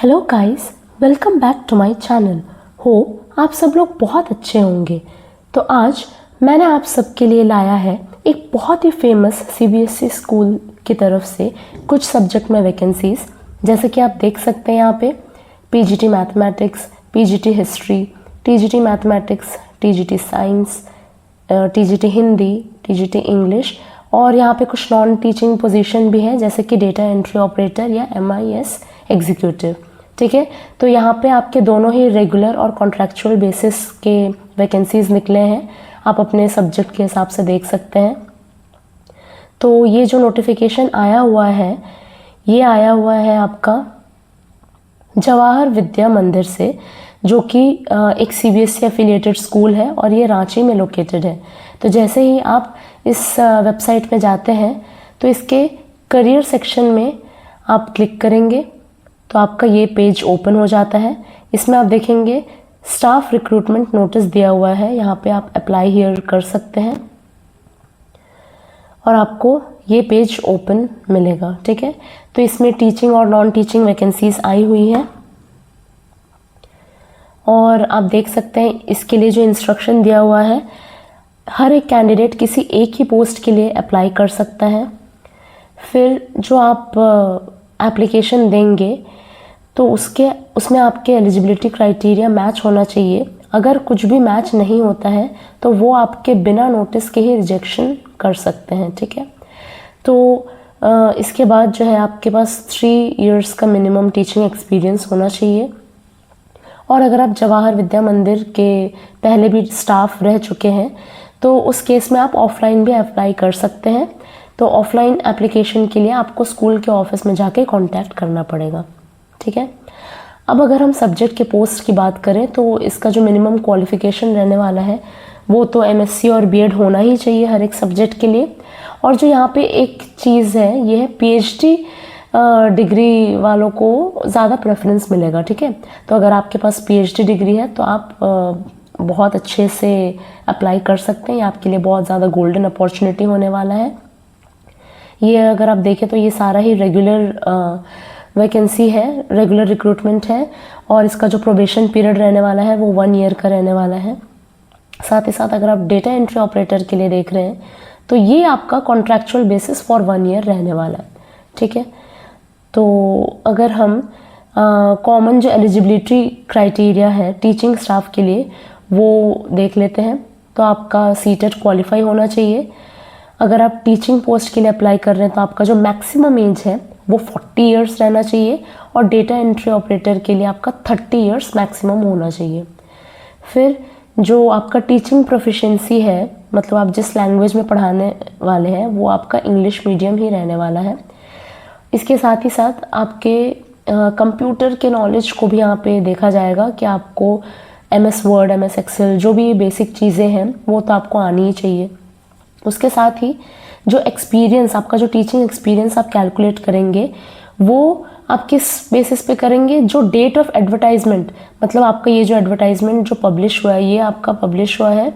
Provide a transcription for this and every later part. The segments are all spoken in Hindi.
Hello guys, welcome back to my channel. Hope आप सब लोग बहुत अच्छे होंगे। तो आज मैंने आप सबके लिए लाया है एक बहुत ही फेमस सीबीएसई स्कूल की तरफ से कुछ सब्जेक्ट में वैकेंसीज। जैसे कि आप देख सकते हैं यहाँ पे PGT mathematics, PGT history, TGT mathematics, TGT science, TGT Hindi, TGT English और यहाँ पे कुछ नॉन टीचिंग पोजीशन भी है जैसे कि डेटा एंट्री ऑपरेटर या एमआईएस एग्जीक्यूटिव। ठीक है, तो यहाँ पे आपके दोनों ही रेगुलर और कॉन्ट्रैक्चुअल बेसिस के वैकेंसीज निकले हैं। आप अपने सब्जेक्ट के हिसाब से देख सकते हैं। तो ये जो नोटिफिकेशन आया हुआ है ये आया हुआ है आपका जवाहर विद्या मंदिर से, जो कि एक सीबीएसई एफिलिएटेड स्कूल है और ये रांची में लोकेटेड है। तो जैसे ही आप इस वेबसाइट में जाते हैं तो इसके करियर सेक्शन में आप क्लिक करेंगे तो आपका ये पेज ओपन हो जाता है। इसमें आप देखेंगे स्टाफ रिक्रूटमेंट नोटिस दिया हुआ है, यहाँ पे आप अप्लाई हियर कर सकते हैं और आपको ये पेज ओपन मिलेगा। ठीक है, तो इसमें टीचिंग और नॉन टीचिंग वैकेंसीज आई हुई हैं और आप देख सकते हैं इसके लिए जो इंस्ट्रक्शन दिया हुआ है, हर एक कैंडिडेट किसी एक ही पोस्ट के लिए अप्लाई कर सकता है। फिर जो आप एप्लीकेशन देंगे तो उसमें आपके एलिजिबिलिटी क्राइटेरिया मैच होना चाहिए। अगर कुछ भी मैच नहीं होता है तो वो आपके बिना नोटिस के ही रिजेक्शन कर सकते हैं। ठीक है, तो इसके बाद जो है आपके पास 3 इयर्स का मिनिमम टीचिंग एक्सपीरियंस होना चाहिए और अगर आप जवाहर विद्या मंदिर के पहले भी स्टाफ रह चुके हैं तो उस केस में आप ऑफलाइन भी अप्लाई कर सकते हैं। तो ऑफलाइन एप्लीकेशन के लिए आपको स्कूल के ऑफिस में जाके कांटेक्ट करना पड़ेगा। ठीक है, अब अगर हम सब्जेक्ट के पोस्ट की बात करें तो इसका जो मिनिमम क्वालिफिकेशन रहने वाला है वो तो एमएससी और बीएड होना ही चाहिए हर एक सब्जेक्ट के लिए। और जो यहाँ पे एक चीज़ है ये है पीएचडी डिग्री वालों को ज़्यादा प्रेफरेंस मिलेगा। ठीक है, तो अगर आपके पास पीएचडी डिग्री है तो आप बहुत अच्छे से अप्लाई कर सकते हैं। ये आपके लिए बहुत ज़्यादा गोल्डन अपॉर्चुनिटी होने वाला है। ये अगर आप देखें तो ये सारा ही रेगुलर वैकेंसी है, रेगुलर रिक्रूटमेंट है और इसका जो प्रोबेशन पीरियड रहने वाला है वो 1 ईयर का रहने वाला है। साथ ही साथ अगर आप डेटा एंट्री ऑपरेटर के लिए देख रहे हैं तो ये आपका कॉन्ट्रैक्चुअल बेसिस फॉर 1 ईयर रहने वाला है। ठीक है, तो अगर हम कॉमन जो एलिजिबिलिटी क्राइटेरिया है टीचिंग स्टाफ के लिए वो देख लेते हैं तो आपका सीटेट क्वालिफाई होना चाहिए। अगर आप टीचिंग पोस्ट के लिए अप्लाई कर रहे हैं तो आपका जो मैक्सिमम एज है वो 40 इयर्स रहना चाहिए और डेटा एंट्री ऑपरेटर के लिए आपका 30 इयर्स मैक्सिमम होना चाहिए। फिर जो आपका टीचिंग प्रोफिशिएंसी है, मतलब आप जिस लैंग्वेज में पढ़ाने वाले हैं वो आपका इंग्लिश मीडियम ही रहने वाला है। इसके साथ ही साथ आपके कंप्यूटर के नॉलेज को भी यहाँ पे देखा जाएगा कि आपको एमएस वर्ड, एमएस एक्सेल, जो भी बेसिक चीज़ें हैं वो तो आपको आनी ही चाहिए। उसके साथ ही जो एक्सपीरियंस, आपका जो टीचिंग एक्सपीरियंस आप कैलकुलेट करेंगे वो आप किस बेसिस पे करेंगे, जो डेट ऑफ एडवर्टाइजमेंट, मतलब आपका ये जो एडवर्टाइजमेंट जो पब्लिश हुआ है ये आपका पब्लिश हुआ है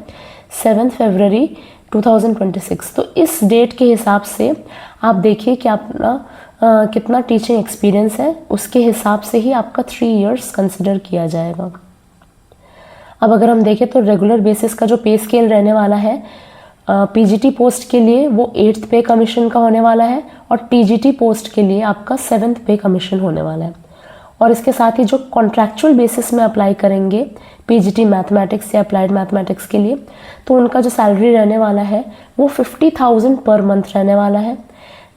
7 फरवरी 2026। तो इस डेट के हिसाब से आप देखिए कि अपना कितना टीचिंग एक्सपीरियंस है, उसके हिसाब से ही आपका 3 इयर्स कंसिडर किया जाएगा। अब अगर हम देखें तो रेगुलर बेसिस का जो पे स्केल रहने वाला है पीजीटी पोस्ट के लिए वो 8th पे कमीशन का होने वाला है और टीजीटी पोस्ट के लिए आपका 7th पे कमीशन होने वाला है। और इसके साथ ही जो कॉन्ट्रैक्चुअल बेसिस में अप्लाई करेंगे पीजीटी मैथमेटिक्स या अप्लाइड मैथमेटिक्स के लिए तो उनका जो सैलरी रहने वाला है वो 50,000 पर मंथ रहने वाला है।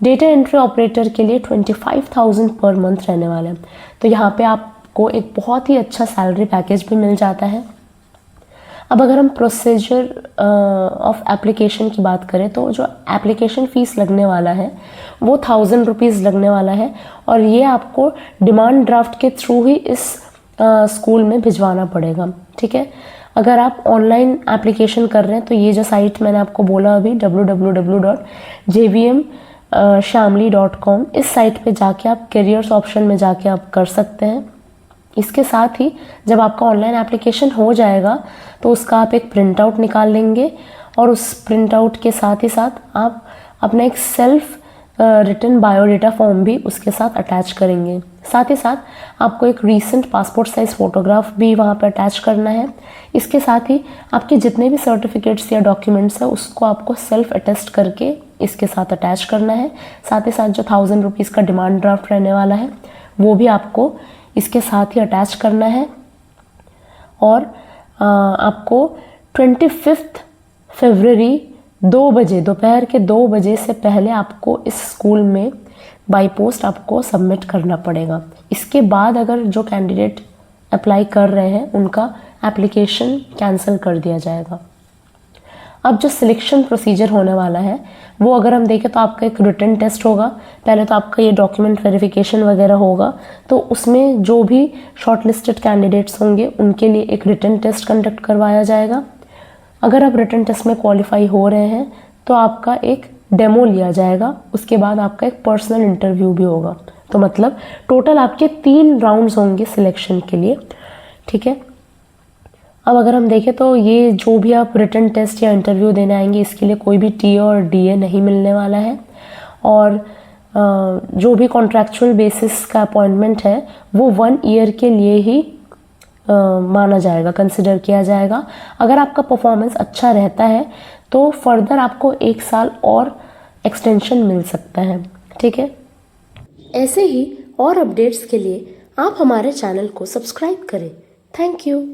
डेटा एंट्री ऑपरेटर के लिए 25,000 पर मंथ रहने वाला है। तो यहाँ पे आपको एक बहुत ही अच्छा सैलरी पैकेज भी मिल जाता है। अब अगर हम प्रोसीजर ऑफ एप्लीकेशन की बात करें तो जो एप्लीकेशन फ़ीस लगने वाला है वो 1000 रुपीज़ लगने वाला है और ये आपको डिमांड ड्राफ्ट के थ्रू ही इस स्कूल में भिजवाना पड़ेगा। ठीक है, अगर आप ऑनलाइन एप्लीकेशन कर रहे हैं तो ये जो साइट मैंने आपको बोला अभी www.jvmshamli.com, इस साइट पे जाके आप करियर्स ऑप्शन में जाके आप कर सकते हैं। इसके साथ ही जब आपका ऑनलाइन एप्लीकेशन हो जाएगा तो उसका आप एक प्रिंट आउट निकाल लेंगे और उस प्रिंट आउट के साथ ही साथ आप अपना एक सेल्फ रिटन बायोडेटा फॉर्म भी उसके साथ अटैच करेंगे। साथ ही साथ आपको एक रीसेंट पासपोर्ट साइज़ फ़ोटोग्राफ भी वहाँ पर अटैच करना है। इसके साथ ही आपके जितने भी सर्टिफिकेट्स या डॉक्यूमेंट्स हैं उसको आपको सेल्फ अटेस्ट करके इसके साथ अटैच करना है। साथ ही साथ जो 1000 रुपीज़ का डिमांड ड्राफ्ट रहने वाला है वो भी आपको इसके साथ ही अटैच करना है। और आपको 25 फरवरी 2 बजे, दोपहर के 2 बजे से पहले आपको इस स्कूल में बाई पोस्ट आपको सबमिट करना पड़ेगा। इसके बाद अगर जो कैंडिडेट अप्लाई कर रहे हैं उनका एप्लीकेशन कैंसिल कर दिया जाएगा। अब जो सिलेक्शन प्रोसीजर होने वाला है वो अगर हम देखें तो आपका एक रिटन टेस्ट होगा। पहले तो आपका ये डॉक्यूमेंट वेरिफिकेशन वगैरह होगा, तो उसमें जो भी शॉर्टलिस्टेड कैंडिडेट्स होंगे उनके लिए एक रिटन टेस्ट कंडक्ट करवाया जाएगा। अगर आप रिटन टेस्ट में क्वालिफाई हो रहे हैं तो आपका एक डेमो लिया जाएगा। उसके बाद आपका एक पर्सनल इंटरव्यू भी होगा। तो मतलब टोटल आपके 3 राउंड्स होंगे सिलेक्शन के लिए, ठीक है। अब अगर हम देखें तो ये जो भी आप रिटन टेस्ट या इंटरव्यू देने आएंगे इसके लिए कोई भी टी और डीए नहीं मिलने वाला है। और जो भी कॉन्ट्रैक्चुअल बेसिस का अपॉइंटमेंट है वो 1 ईयर के लिए ही माना जाएगा, कंसिडर किया जाएगा। अगर आपका परफॉर्मेंस अच्छा रहता है तो फर्दर आपको 1 साल और एक्सटेंशन मिल सकता है, ठीक है। ऐसे ही और अपडेट्स के लिए आप हमारे चैनल को सब्सक्राइब करें। Thank you.